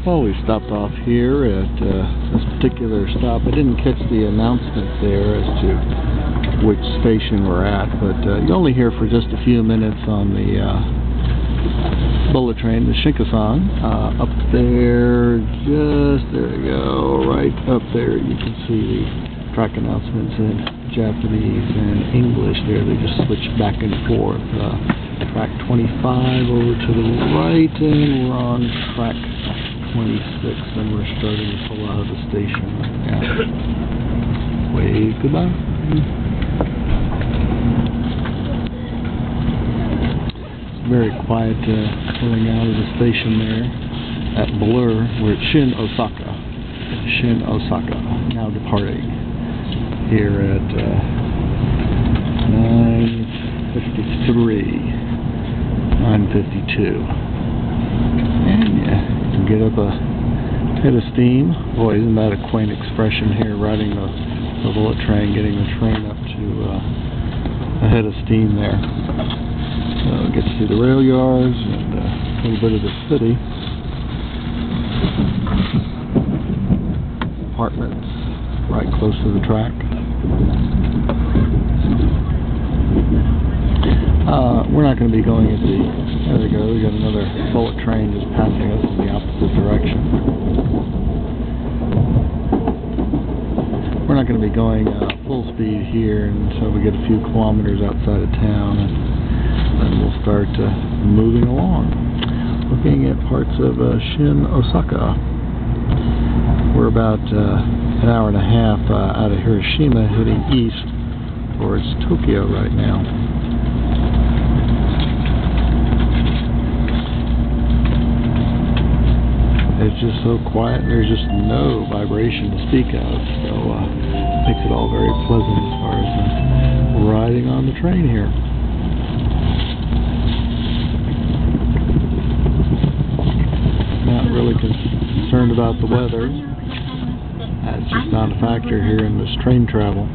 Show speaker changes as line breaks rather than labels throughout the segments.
Well, we stopped off here at this particular stop. I didn't catch the announcement there as to which station we're at, but you only hear for just a few minutes on the bullet train, the Shinkansen. Up there, there you go, right up there, you can see the track announcements in Japanese and English there. They just switch back and forth. Track 25 over to the right, and we're on track 26, and we're starting to pull out of the station right now. Wave goodbye. It's very quiet pulling out of the station there at Blur. We're at Shin Osaka. Shin Osaka, now departing here at 9:52. And yeah, you can get up a head of steam. Boy, isn't that a quaint expression here, riding the bullet train, getting the train up to a head of steam there. So get to see the rail yards and a little bit of the city. Apartments right close to the track. We're not going to be going at the... There we go, we got another bullet train just passing us in the opposite direction. We're not going to be going full speed here until we get a few kilometers outside of town, and then we'll start moving along. Looking at parts of Shin Osaka. We're about an hour and a half out of Hiroshima, heading east towards Tokyo right now. It's just so quiet, and there's just no vibration to speak of, so makes it all very pleasant as far as riding on the train here. Not really concerned about the weather. That's just not a factor here in this train travel.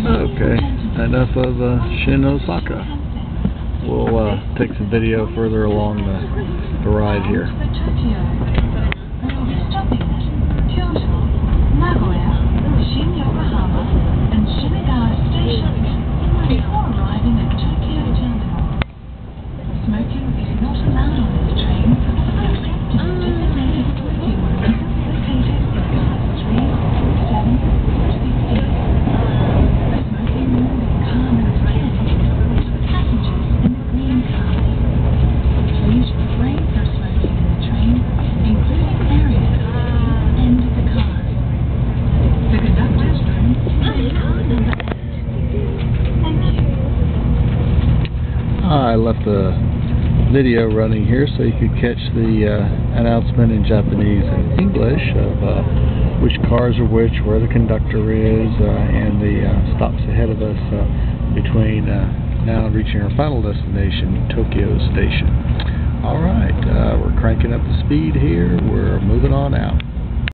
Okay, enough of Shin Osaka. We'll take some video further along the ride here.
Before arriving at Tokyo Terminal, smoking is not allowed on this train except in a designated smoking room located in cars 3, 7, 16. The smoking room is calm and silent for passengers in the green car. Please refrain from smoking in the train, including areas at the end of the car. The conductor's room is car number 8.
I left the video running here so you could catch the announcement in Japanese and English of which cars are which, where the conductor is, and the stops ahead of us between now reaching our final destination, Tokyo Station. Alright, we're cranking up the speed here. We're moving on out.